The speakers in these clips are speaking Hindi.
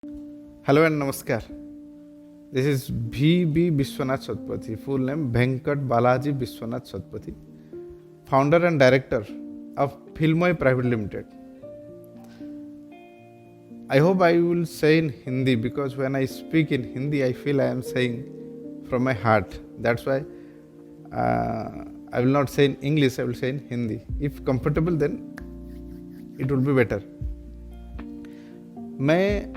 Hello and Namaskar. This is V.B. Biswanath Satpathy, full name Venkat Balaji Biswanath Satpathy, founder and director of Filmoy Private Limited. I hope I will say in Hindi because when I speak in Hindi, I feel I am saying from my heart. That's why I will not say in English, I will say in Hindi. If comfortable, then it will be better. मैं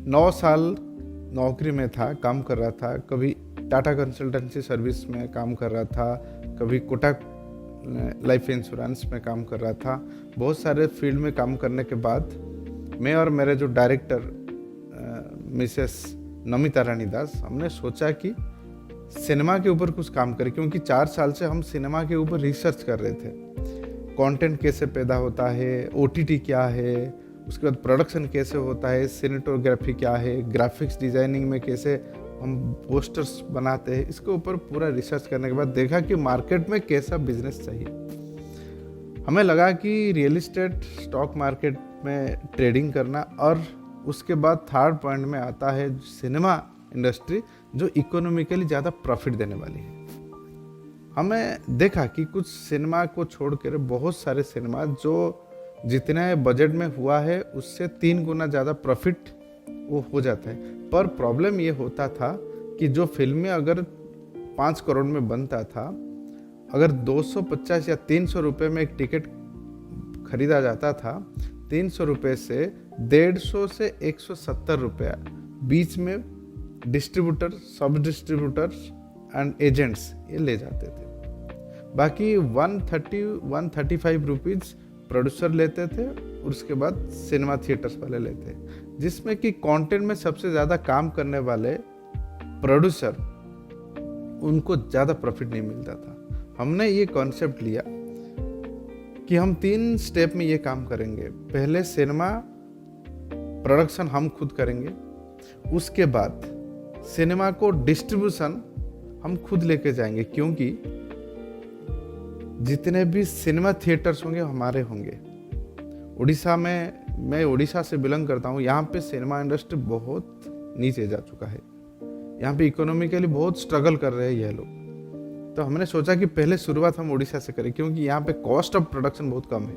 9 साल नौकरी में था, काम कर रहा था। कभी टाटा कंसल्टेंसी सर्विस में काम कर रहा था, कभी कोटक लाइफ इंश्योरेंस में काम कर रहा था। बहुत सारे फील्ड में काम करने के बाद मैं और मेरे जो डायरेक्टर मिसेस नमिता रानी दास, हमने सोचा कि सिनेमा के ऊपर कुछ काम करें, क्योंकि 4 साल से हम सिनेमा के ऊपर रिसर्च कर रहे थे। कंटेंट कैसे पैदा होता है, ओटीटी क्या है, उसके बाद प्रोडक्शन कैसे होता है, सिनेटोग्राफी क्या है, ग्राफिक्स डिज़ाइनिंग में कैसे हम पोस्टर्स बनाते हैं, इसके ऊपर पूरा रिसर्च करने के बाद देखा कि मार्केट में कैसा बिजनेस चाहिए। हमें लगा कि रियल इस्टेट स्टॉक मार्केट में ट्रेडिंग करना, और उसके बाद थर्ड पॉइंट में आता है सिनेमा इंडस्ट्री, जो इकोनॉमिकली ज़्यादा प्रॉफिट देने वाली है। हमें देखा कि कुछ सिनेमा को छोड़कर बहुत सारे सिनेमा जो जितने बजट में हुआ है उससे 3 गुना ज़्यादा प्रॉफिट वो हो जाता है। पर प्रॉब्लम ये होता था कि जो फिल्में अगर 5 करोड़ में बनता था, अगर 250 या 300 रुपये में एक टिकट खरीदा जाता था, 300 रुपये से 150 से 170 रुपया बीच में डिस्ट्रीब्यूटर, सब डिस्ट्रीब्यूटर्स एंड एजेंट्स ये ले जाते थे। बाकी 135 रुपीज़ प्रोड्यूसर लेते थे, और उसके बाद सिनेमा थिएटर्स वाले लेते, जिसमें कि कंटेंट में सबसे ज़्यादा काम करने वाले प्रोड्यूसर, उनको ज़्यादा प्रॉफिट नहीं मिलता था। हमने ये कॉन्सेप्ट लिया कि हम 3 स्टेप में ये काम करेंगे। पहले सिनेमा प्रोडक्शन हम खुद करेंगे, उसके बाद सिनेमा को डिस्ट्रीब्यूशन हम खुद लेके जाएंगे, क्योंकि जितने भी सिनेमा थिएटर्स होंगे हमारे होंगे। उड़ीसा में, मैं उड़ीसा से बिलोंग करता हूँ, यहाँ पे सिनेमा इंडस्ट्री बहुत नीचे जा चुका है। यहाँ पे इकोनॉमिकली बहुत स्ट्रगल कर रहे हैं ये लोग। तो हमने सोचा कि पहले शुरुआत हम उड़ीसा से करें, क्योंकि यहाँ पे कॉस्ट ऑफ प्रोडक्शन बहुत कम है।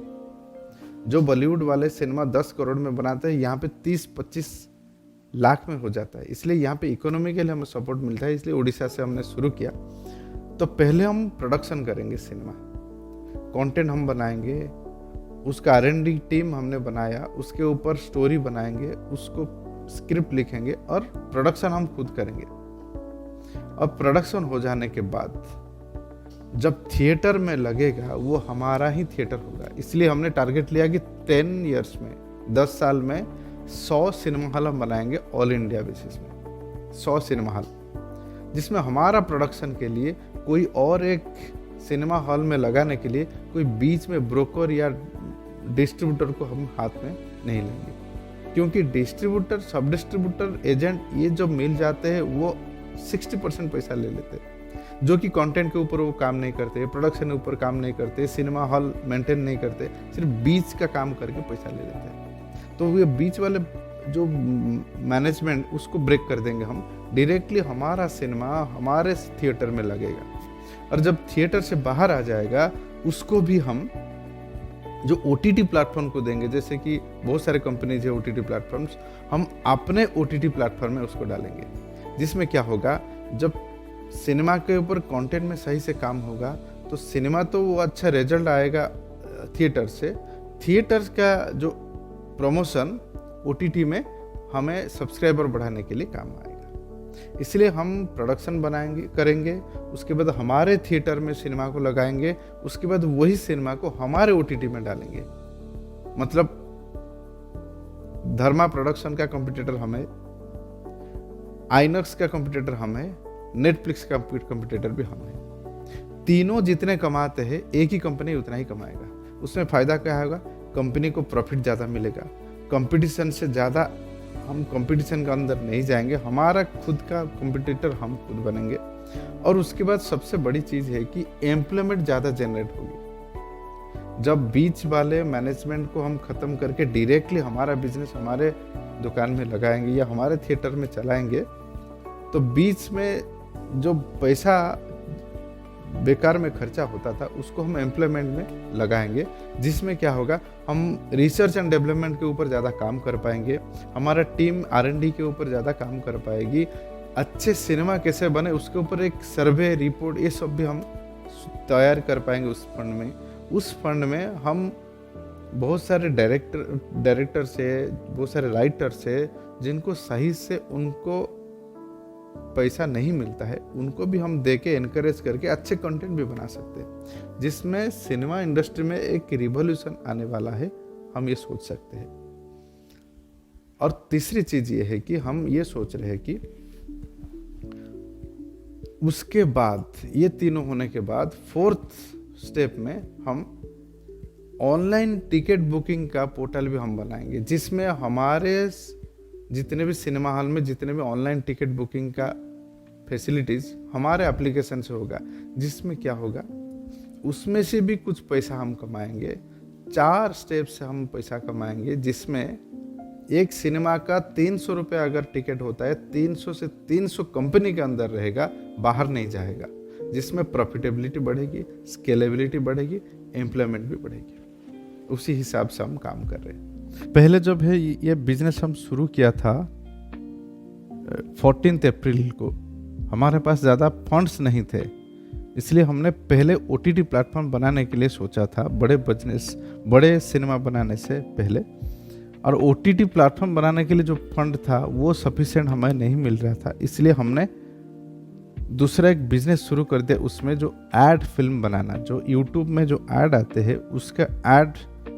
जो बॉलीवुड वाले सिनेमा 10 करोड़ में बनाते हैं, यहाँ पे 30-25 लाख में हो जाता है। इसलिए यहाँ पे इकोनॉमिकली हमें सपोर्ट मिलता है, इसलिए उड़ीसा से हमने शुरू किया। तो पहले हम प्रोडक्शन करेंगे, सिनेमा कंटेंट हम बनाएंगे, उसका R&D टीम हमने बनाया, उसके ऊपर स्टोरी बनाएंगे, उसको स्क्रिप्ट लिखेंगे, और प्रोडक्शन हम खुद करेंगे। अब प्रोडक्शन हो जाने के बाद जब थिएटर में लगेगा, वो हमारा ही थिएटर होगा। इसलिए हमने टारगेट लिया कि 10 ईयर्स में, 10 साल में 100 सिनेमा हॉल हम बनाएंगे ऑल इंडिया बेसिस में। 100 सिनेमा हॉल, जिसमें हमारा प्रोडक्शन के लिए कोई और एक सिनेमा हॉल में लगाने के लिए कोई बीच में ब्रोकर या डिस्ट्रीब्यूटर को हम हाथ में नहीं लेंगे, क्योंकि डिस्ट्रीब्यूटर, सब डिस्ट्रीब्यूटर, एजेंट, ये जो मिल जाते हैं वो 60% पैसा ले लेते हैं, जो कि कंटेंट के ऊपर वो काम नहीं करते, प्रोडक्शन के ऊपर काम नहीं करते, सिनेमा हॉल मेंटेन नहीं करते, सिर्फ बीच का काम करके पैसा ले लेते हैं। तो ये बीच वाले जो मैनेजमेंट, उसको ब्रेक कर देंगे हम। डायरेक्टली हमारा सिनेमा हमारे थिएटर में लगेगा, और जब थिएटर से बाहर आ जाएगा उसको भी हम जो OTT प्लेटफॉर्म को देंगे। जैसे कि बहुत सारे कंपनीज है OTT प्लेटफॉर्म्स, हम अपने OTT प्लेटफॉर्म में उसको डालेंगे, जिसमें क्या होगा, जब सिनेमा के ऊपर कंटेंट में सही से काम होगा तो सिनेमा तो वो अच्छा रिजल्ट आएगा थिएटर से, थिएटर्स का जो प्रमोशन OTT में हमें सब्सक्राइबर बढ़ाने के लिए काम आएगा। इसलिए हम प्रोडक्शन करेंगे, उसके बाद हमारे थिएटर में सिनेमा को लगाएंगे, उसके बाद वही सिनेमा को हमारे OTT में डालेंगे। मतलब धर्मा प्रोडक्शन का कंपटीटर हमें, आइनॉक्स का कंपटीटर हमें, नेटफ्लिक्स का कंपटीटर भी हमें। तीनों जितने कमाते हैं, एक ही कंपनी उतना ही कमाएगा। उसमें फ़ायदा क्या होगा, कंपनी को प्रॉफिट ज़्यादा मिलेगा। कंपटीशन से ज़्यादा हम कंपटीशन के अंदर नहीं जाएंगे, हमारा खुद का कंपटीटर हम खुद बनेंगे। और उसके बाद सबसे बड़ी चीज़ है कि एम्प्लॉयमेंट ज़्यादा जनरेट होगी। जब बीच वाले मैनेजमेंट को हम ख़त्म करके डायरेक्टली हमारा बिजनेस हमारे दुकान में लगाएंगे या हमारे थिएटर में चलाएंगे, तो बीच में जो पैसा बेकार में खर्चा होता था उसको हम एम्प्लॉयमेंट में लगाएंगे, जिसमें क्या होगा, हम रिसर्च एंड डेवलपमेंट के ऊपर ज़्यादा काम कर पाएंगे, हमारा टीम R&D के ऊपर ज़्यादा काम कर पाएगी, अच्छे सिनेमा कैसे बने उसके ऊपर एक सर्वे रिपोर्ट ये सब भी हम तैयार कर पाएंगे उस फंड में। उस फंड में हम बहुत सारे डायरेक्टर से, बहुत सारे राइटर से, जिनको सही से उनको पैसा नहीं मिलता है, उनको भी हम दे के एनकरेज करके अच्छे कंटेंट भी बना सकते हैं, जिसमें सिनेमा इंडस्ट्री में एक रिवॉल्यूशन आने वाला है, हम ये सोच सकते हैं। और तीसरी चीज ये है कि हम ये सोच रहे हैं कि उसके बाद, ये तीनों होने के बाद, फोर्थ स्टेप में हम ऑनलाइन टिकट बुकिंग का पोर्टल भी हम बनाएंगे, जिसमें हमारे जितने भी सिनेमा हॉल में जितने भी ऑनलाइन टिकट बुकिंग का फैसिलिटीज़ हमारे एप्लीकेशन से होगा, जिसमें क्या होगा, उसमें से भी कुछ पैसा हम कमाएंगे। 4 स्टेप से हम पैसा कमाएंगे, जिसमें एक सिनेमा का 300 रुपये अगर टिकट होता है, 300 से 300 कंपनी के अंदर रहेगा, बाहर नहीं जाएगा, जिसमें प्रॉफिटेबिलिटी बढ़ेगी, स्केलेबिलिटी बढ़ेगी, एम्प्लॉयमेंट भी बढ़ेगी। उसी हिसाब से हम काम कर रहे हैं। पहले जब है ये बिजनेस हम शुरू किया था 14 अप्रैल को, हमारे पास ज़्यादा फंड्स नहीं थे, इसलिए हमने पहले OTT प्लेटफॉर्म बनाने के लिए सोचा था, बड़े सिनेमा बनाने से पहले। और OTT प्लेटफॉर्म बनाने के लिए जो फंड था वो सफिशिएंट हमें नहीं मिल रहा था, इसलिए हमने दूसरा एक बिजनेस शुरू कर दिया, उसमें जो एड फिल्म बनाना, जो यूट्यूब में जो ऐड आते हैं उसका ऐड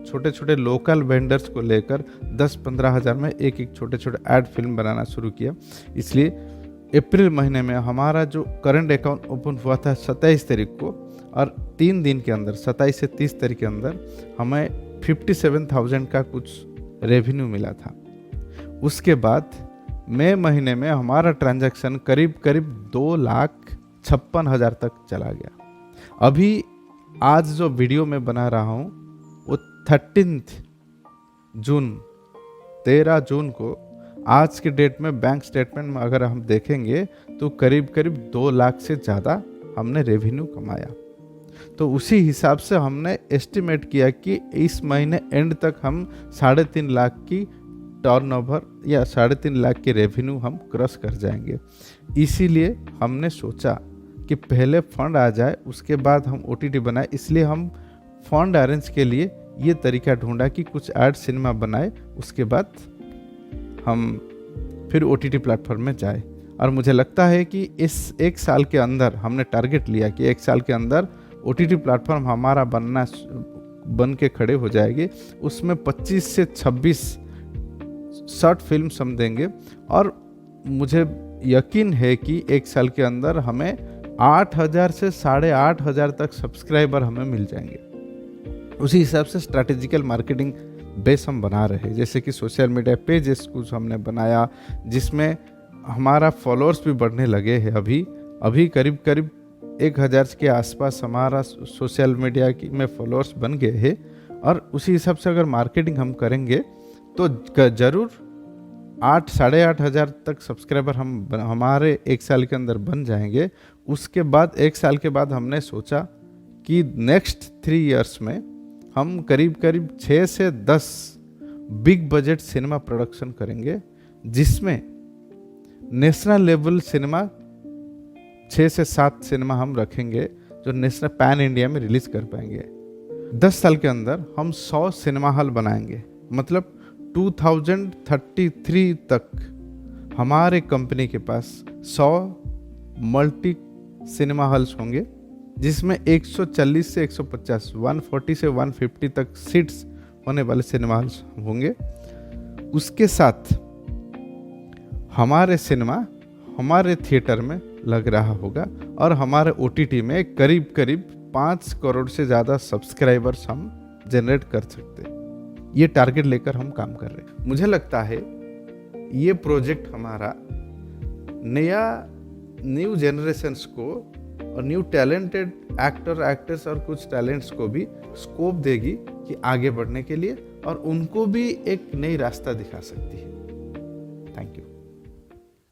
छोटे छोटे लोकल वेंडर्स को लेकर 10-15 हज़ार में एक छोटे छोटे ऐड फिल्म बनाना शुरू किया। इसलिए अप्रैल महीने में हमारा जो करंट अकाउंट ओपन हुआ था 27 तारीख को, और 3 दिन के अंदर 27 से 30 तारीख के अंदर हमें 57,000 का कुछ रेवेन्यू मिला था। उसके बाद मई महीने में हमारा ट्रांजैक्शन करीब 2,56,000 तक चला गया। अभी आज जो वीडियो मैं बना रहा हूँ वो 13 जून को, आज के डेट में बैंक स्टेटमेंट में अगर हम देखेंगे तो करीब 2 लाख से ज़्यादा हमने रेवेन्यू कमाया। तो उसी हिसाब से हमने एस्टिमेट किया कि इस महीने एंड तक हम 3.5 लाख की टर्नओवर या 3.5 लाख के रेवेन्यू हम क्रॉस कर जाएंगे। इसीलिए हमने सोचा कि पहले फंड आ जाए, उसके बाद हम OTT बनाए। इसलिए हम फंड अरेंज के लिए ये तरीका ढूंढा कि कुछ ऐड सिनेमा बनाए, उसके बाद हम फिर OTT प्लेटफॉर्म में जाए। और मुझे लगता है कि इस 1 साल के अंदर हमने टारगेट लिया कि 1 साल के अंदर OTT प्लेटफॉर्म हमारा बन के खड़े हो जाएगी। उसमें 25 से 26 शॉर्ट फिल्म हम देंगे, और मुझे यकीन है कि 1 साल के अंदर हमें 8,000 से 8,500 तक सब्सक्राइबर हमें मिल जाएंगे। उसी हिसाब से स्ट्रैटेजिकल मार्केटिंग बेस हम बना रहे हैं, जैसे कि सोशल मीडिया पेजेस कुछ हमने बनाया, जिसमें हमारा फॉलोअर्स भी बढ़ने लगे हैं। अभी करीब 1,000 के आसपास हमारा सोशल मीडिया में फॉलोअर्स बन गए हैं। और उसी हिसाब से अगर मार्केटिंग हम करेंगे तो ज़रूर 8,500 तक सब्सक्राइबर हमारे 1 साल के अंदर बन जाएंगे। उसके बाद 1 साल के बाद हमने सोचा कि नेक्स्ट 3 इयर्स में हम करीब 6 से 10 बिग बजट सिनेमा प्रोडक्शन करेंगे, जिसमें नेशनल लेवल सिनेमा 6 से 7 सिनेमा हम रखेंगे जो नेशनल पैन इंडिया में रिलीज कर पाएंगे। 10 साल के अंदर हम 100 सिनेमा हॉल बनाएंगे, मतलब 2033 तक हमारे कंपनी के पास 100 मल्टी सिनेमा हॉल्स होंगे, जिसमें 140 से 150, 140 से 150 तक सीट्स होने वाले सिनेमा हॉल्स होंगे। उसके साथ हमारे सिनेमा हमारे थिएटर में लग रहा होगा, और हमारे OTT में करीब 5 करोड़ से ज़्यादा सब्सक्राइबर्स हम जनरेट कर सकते हैं। ये टारगेट लेकर हम काम कर रहे हैं। मुझे लगता है ये प्रोजेक्ट हमारा न्यू जनरेशन्स को और न्यू टैलेंटेड एक्टर्स और कुछ टैलेंट्स को भी स्कोप देगी कि आगे बढ़ने के लिए, और उनको भी एक नई रास्ता दिखा सकती है। Thank you.